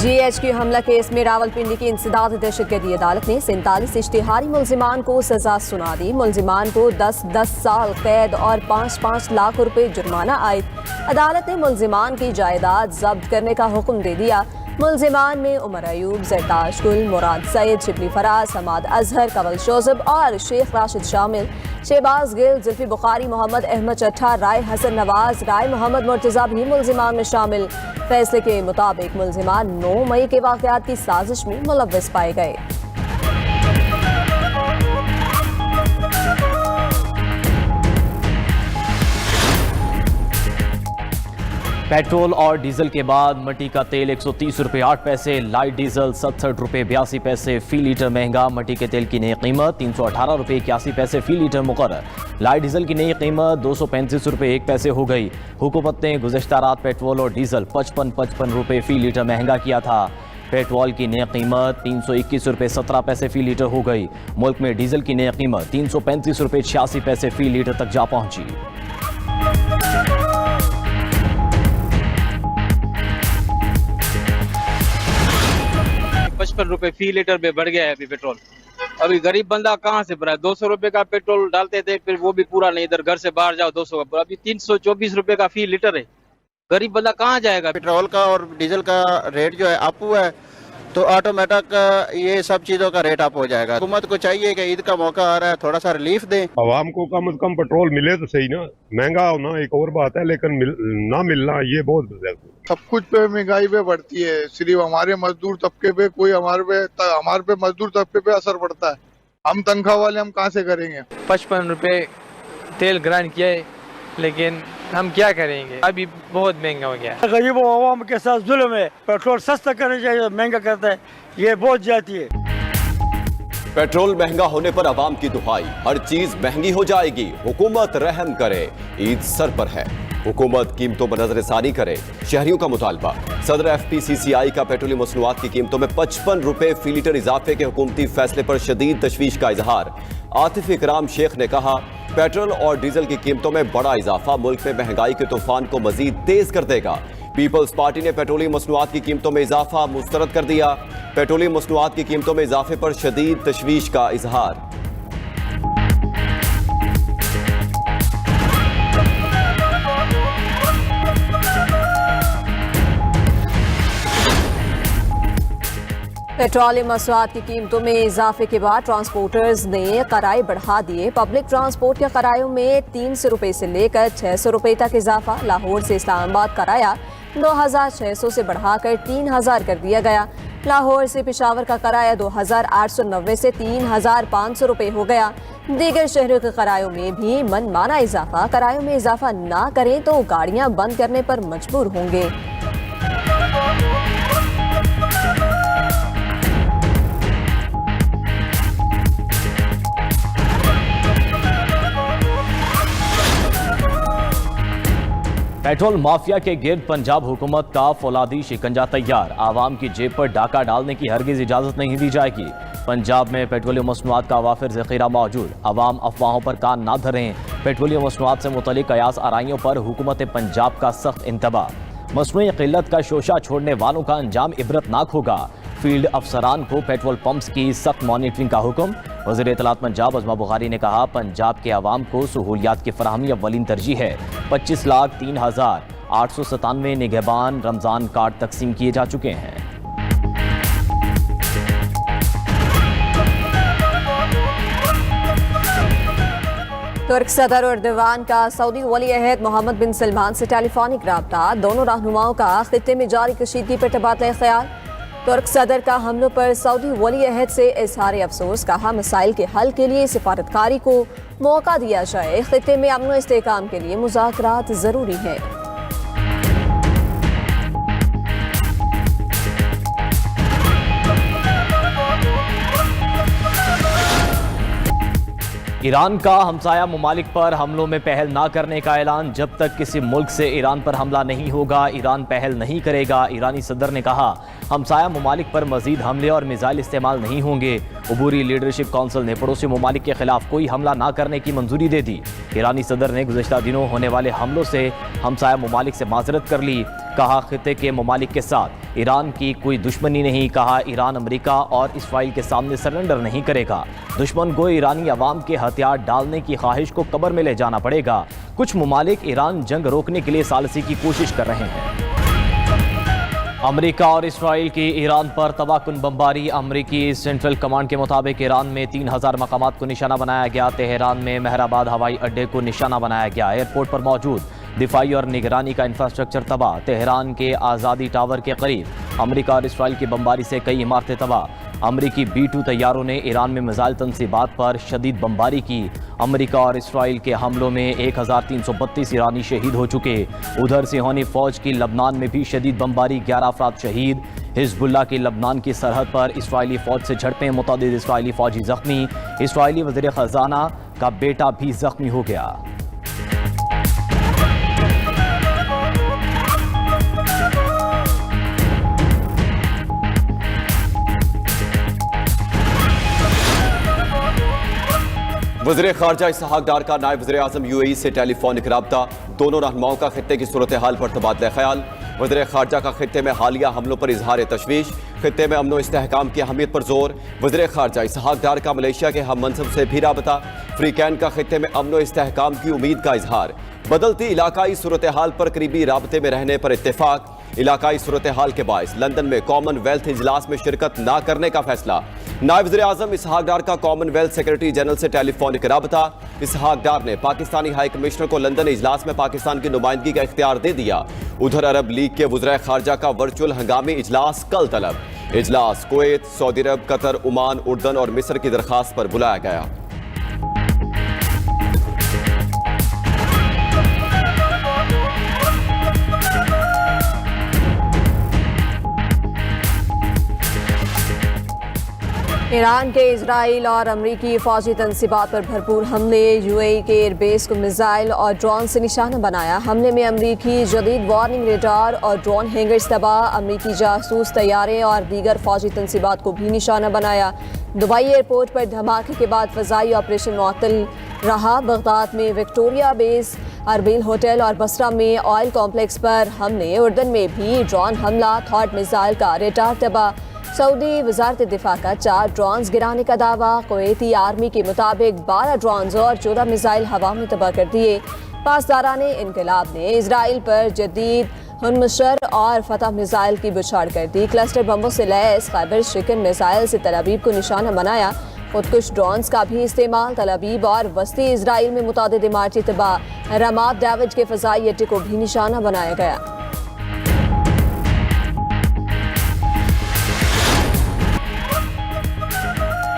GHQ हमला case में रावलपिंडी की इंसदाद दहशतगर्दी अदालत ने 47 इश्तिहारी मुल्जिमान को सजा सुना दी। मुल्जिमान को 10-10 साल कैद और 5-5 लाख रुपए जुर्माना आयद। अदालत ने मुल्जिमान की जायदाद जब्त करने का हुक्म दे दिया। मुल्जिमान में उमर अयूब, जरताश गुल, मुराद सैयद, शिबली फराज, हमाद अजहर, कवल शोजब और शेख राशिद शामिल। शहबाज गिल, जुल्फी बुखारी, मोहम्मद अहमद चट्ठा, राय हसन नवाज, राय मोहम्मद मुर्तजा भी मुल्जिमान में शामिल। फैसले के मुताबिक मुल्जिमान 9 मई के वाक़यात की साजिश में मुलव्वस पाए गए। पेट्रोल और डीजल के बाद मट्टी का तेल 130 रुपये 8 पैसे, लाइट डीजल 67 रुपये 82 पैसे फी लीटर महंगा। मट्टी के तेल की नई कीमत 318 रुपये 81 पैसे फी लीटर मुकर्रर। लाइट डीजल की नई कीमत 235 रुपये 1 पैसे हो गई। हुकूमत ने गुज़श्ता रात पेट्रोल और डीजल 55 रुपये फी लीटर महंगा किया था। पेट्रोल की नई कीमत 321 रुपये 17 पैसे फी लीटर हो गई। मुल्क में डीजल की नई कीमत 335 रुपये 86 पैसे फी लीटर तक जा पहुंची। 55 रुपए फी लीटर में बढ़ गया है अभी पेट्रोल। अभी गरीब बंदा कहाँ से भरा? 200 रुपए का पेट्रोल डालते थे, फिर वो भी पूरा नहीं, इधर घर से बाहर जाओ 200 का, अभी 324 रुपए का फी लीटर है। गरीब बंदा कहाँ जाएगा? पेट्रोल का और डीजल का रेट जो है अप हुआ है, तो ऑटोमेटिक ये सब चीजों का रेट अप हो जाएगा। हुकूमत को चाहिए कि ईद का मौका आ रहा है, थोड़ा सा रिलीफ दें। आवाम को कम से कम पेट्रोल मिले तो सही ना। महंगा होना एक और बात है, लेकिन ना मिलना ये बहुत सब कुछ पे महंगाई पे बढ़ती है। सिर्फ हमारे मजदूर तबके पे कोई हमारे पे मजदूर तबके पे असर पड़ता है। हम तनख्वाह वाले हम कहाँ से करेंगे? 55 रुपए तेल ग्रांड किया है, लेकिन हम क्या करेंगे? अभी बहुत महंगा हो गया। गरीबों आवाम के साथ जुल्म है। पेट्रोल सस्ता करना चाहिए, महंगा करता है, ये बहुत जाती है। पेट्रोल महंगा होने पर आवाम की दुहाई, हर चीज महंगी हो जाएगी, हुकूमत रहम करे, ईद सर पर है, हुकूमत कीमतों पर नजरसानी करे, शहरियों का मुतालबा। सदर FPCCI का पेट्रोलियम मसनूआत की कीमतों में 55 रुपए फी लीटर इजाफे के हुकूमती फैसले पर शदीद तशवीश का इजहार। आतिफ इकराम शेख ने कहा, पेट्रोल और डीजल की कीमतों में बड़ा इजाफा मुल्क में महंगाई के तूफान को मजीद तेज कर देगा। पीपल्स पार्टी ने पेट्रोलियम मसनूआत की कीमतों में इजाफा मुस्तरद कर दिया। पेट्रोलियम मसनूआत की कीमतों में इजाफे पर शदीद तशवीश का इजहार। पेट्रोलियम मसनूआत की कीमतों में इजाफे के बाद ट्रांसपोर्टर्स ने कराए बढ़ा दिए। पब्लिक ट्रांसपोर्ट के करायों में 300 रुपये से लेकर 600 रुपये तक इजाफा। लाहौर से इस्लामाबाद कराया 2600 से बढ़ाकर 3000 कर दिया गया। लाहौर से पेशावर का कराया 2890 से 3500 रुपये हो गया। दीगर शहरों के करायों में भी मनमाना इजाफा। करायों में इजाफा ना करें तो गाड़ियां बंद करने पर मजबूर होंगे। पेट्रोल माफिया के गिर्द पंजाब हुकूमत का फौलादी शिकंजा तैयार। आवाम की जेब पर डाका डालने की हरगिज इजाजत नहीं दी जाएगी। पंजाब में पेट्रोलियम मसनूआत का वाफिर ज़ख़ीरा मौजूद। आवाम अफवाहों पर कान ना धरें। पेट्रोलियम मसनूआत से मुतल्लिक़ कयास आराइयों पर हुकूमत पंजाब का सख्त इंतबाह। मसनूई क़िल्लत का शोशा छोड़ने वालों का अंजाम इबरतनाक होगा। फील्ड अफसरान को पेट्रोल पंप्स की सख्त मॉनिटरिंग का हुक्म। वज़ीर इत्तलात पंजाब अज़मा बुखारी ने कहा, पंजाब के अवाम को सहूलियात की फराहमी अव्वलीन तरजीह है। 25,03,897 निगहबान रमज़ान कार्ड तकसीम किए जा चुके हैं। तुर्क सदर उर्दवान का सऊदी वली अहद मोहम्मद बिन सलमान से टेलीफोनिक रब्ता। दोनों रहनुमाओं का खित्ते में जारी कशीदगी पर तबादला ख्याल। तुर्क सदर का हमलों पर सऊदी वली अहद से इजहार अफसोस। कहा, मसाइल के हल के लिए सिफारतकारी को मौका दिया जाए। खित्ते में अमन व इस्तेहकाम के लिए मुज़ाकरात ज़रूरी है। ईरान का हमसाया ममालिक पर हमलों में पहल ना करने का ऐलान। जब तक किसी मुल्क से ईरान पर हमला नहीं होगा, ईरान पहल नहीं करेगा। ईरानी सदर ने कहा, हमसाया ममालिक पर मजीद हमले और मिसाइल इस्तेमाल नहीं होंगे। अबूरी लीडरशिप कौंसिल ने पड़ोसी ममालिक के खिलाफ कोई हमला ना करने की मंजूरी दे दी। ईरानी सदर ने गुज़श्ता दिनों होने वाले हमलों से हमसाया ममालिक से माजरत कर ली। कहा खित्ते के ममालिक के साथ ईरान की कोई दुश्मनी नहीं। कहा ईरान अमेरिका और इसराइल के सामने सरेंडर नहीं करेगा। दुश्मन को ईरानी अवाम के हथियार डालने की ख्वाहिश को कब्र में ले जाना पड़ेगा। कुछ ममालिक ईरान जंग रोकने के लिए सालसी की कोशिश कर रहे हैं। अमेरिका और इसराइल की ईरान पर तबाहकुन बमबारी। अमेरिकी सेंट्रल कमांड के मुताबिक ईरान में 3000 मकामात को निशाना बनाया गया। तेहरान में मेहराबाद हवाई अड्डे को निशाना बनाया गया। एयरपोर्ट पर मौजूद दिफाई और निगरानी का इंफ्रास्ट्रक्चर तबाह। तेहरान के आज़ादी टावर के करीब अमेरिका और इसराइल की बमबारी से कई इमारतें तबाह। अमेरिकी B-2 तैयारों ने ईरान में मिसाइल तनसीबात पर शदीद बमबारी की। अमेरिका और इसराइल के हमलों में 1332 ईरानी शहीद हो चुके। उधर सिहोनी फौज की लबनान में भी शदीद बमबारी, 11 अफराद शहीद। हिजबुल्लाह की लबनान की सरहद पर इसराइली फौज से झड़पें, मुतअद्दिद इसराइली फौजी जख्मी। इसराइली वज़ीर ख़ज़ाना का बेटा भी जख्मी हो गया। वज़ीर ख़ारजा इसहाक़ डार का नायब वज़ीर आज़म UAE से टेलीफोनिक राब्ता। दोनों रहनुमाओं का खित्ते की सूरत हाल पर तबादला ख्याल। वज़ीर ख़ारजा का खित्ते में हालिया हमलों पर इजहार तशवीश। खित्ते में अमन व इस्तेहकाम की अहमियत पर जोर। वज़ीर ख़ारजा इसहाक़ डार का मलेशिया के हम मनसब से भी राबता। फ्रीकैन का खित्ते में अमन व इस्तेहकाम की उम्मीद का इजहार। बदलती इलाकाई सूरत हाल पर करीबी राबते में रहने पर इत्तेफाक। इलाकाई सूरत हाल के बायस लंदन में कॉमनवेल्थ इजलास में शिरकत न करने का फैसला। नायब वज़ीर आज़म इसहाक़ डार का कॉमनवेल्थ सेक्रेटरी जनरल से टेलीफोनिक राबता। इसहाक़ डार ने पाकिस्तानी हाई कमिश्नर को लंदन इजलास में पाकिस्तान की नुमाइंदगी का इख्तियार दे दिया। उधर अरब लीग के वज़ीर ख़ारजा का वर्चुअल हंगामी इजलास कल तलब। इजलास कुवैत, सऊदी अरब, कतर, ओमान, उर्दन और मिस्र की दरख्वास्त पर बुलाया गया। ईरान के इजराइल और अमरीकी फौजी तनसीबात पर भरपूर हमले। UAE के एयरबेस को मिसाइल और ड्रोन से निशाना बनाया। हमले में अमरीकी जदीद वार्निंग रेडार और ड्रोन हैंगर्स तबाह। अमरीकी जासूस तैयारे और दीगर फौजी तनसीबात को भी निशाना बनाया। दुबई एयरपोर्ट पर धमाके के बाद फ़ज़ाई ऑपरेशन मुअत्तल रहा। बगदाद में विक्टोरिया बेस, अरबिल होटल और बसरा में ऑयल कॉम्प्लेक्स पर हमले। उर्दन में भी ड्रोन हमला, थॉट मिसाइल का रेडार तबाह। सऊदी वजारत दिफा का 4 ड्रोन्स गिराने का दावा। कुवैती आर्मी के मुताबिक 12 ड्रोन्स और 14 मिसाइल हवा में तबाह कर दिए। पासदाराने इनकलाब ने इसराइल पर जदीद हुनमशर और फतह मिसाइल की बुछाड़ कर दी। क्लस्टर बमों से लैस खैबर शिकन मिसाइल से तल अवीव को निशाना बनाया। खुदकुश ड्रोन्स का भी इस्तेमाल। तल अवीव और वस्ती इसराइल में मुतादिद इमारती तबाह। रमात दावज के फ़ज़ाई अड्डे को भी निशाना बनाया गया।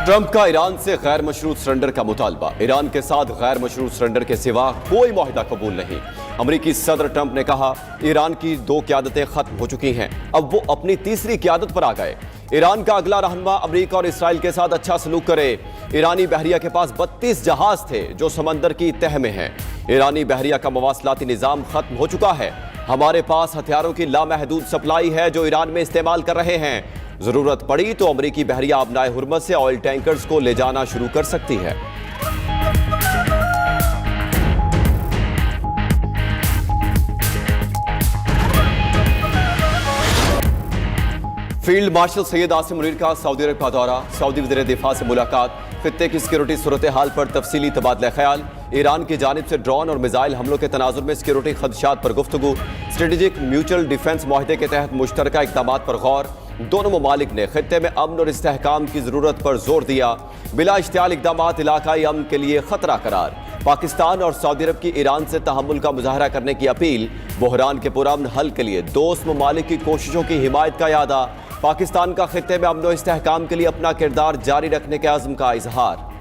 ट्रंप का ईरान से गैर मशरूत सरेंडर का मुतालबा। ईरान के साथ गैर मशरूत सरेंडर के सिवा कोई मुआहिदा कबूल नहीं। अमरीकी सदर ट्रंप ने कहा ईरान की 2 क़यादतें खत्म हो चुकी हैं, अब वो अपनी तीसरी क़यादत पर आ गए। ईरान का अगला रहनुमा अमरीका और इसराइल के साथ अच्छा सलूक करे। ईरानी बहरिया के पास 32 जहाज थे जो समंदर की तह में हैं। ईरानी बहरिया का मवासलाती निज़ाम खत्म हो चुका है। हमारे पास हथियारों की लामहदूद सप्लाई है जो ईरान में इस्तेमाल कर रहे हैं। जरूरत पड़ी तो अमरीकी बहरिया अपनाए हुर्मत से ऑयल टैंकर्स को ले जाना शुरू कर सकती है। फील्ड मार्शल सैयद आसिम मुनीर का सऊदी अरब का दौरा। सऊदी वज़ीर दिफा से मुलाकात। खित्ते की सिक्योरिटी सूरत हाल पर तफसीली तबादला ख्याल। ईरान की जानिब से ड्रोन और मिसाइल हमलों के तनाजुर में सिक्योरिटी खदशात पर गुफ्तगू। स्ट्रेटेजिक म्यूचुअल डिफेंस माहिदे के तहत मुश्तरका इक़दामात पर गौर। दोनों ममालिक ने खित्ते में अमन और इस्तेहकाम की ज़रूरत पर जोर दिया। बिला इश्तियाल इक़दामात इलाकाई अमन के लिए खतरा करार। पाकिस्तान और सऊदी अरब की ईरान से तहम्मुल का मुजाहरा करने की अपील। बहरान के पुरअमन हल के लिए दोस्त ममालिक की कोशिशों की हिमायत का यादा। पाकिस्तान का खित्ते में अमन और इस्तेहकाम के लिए अपना किरदार जारी रखने के अज़्म का इजहार।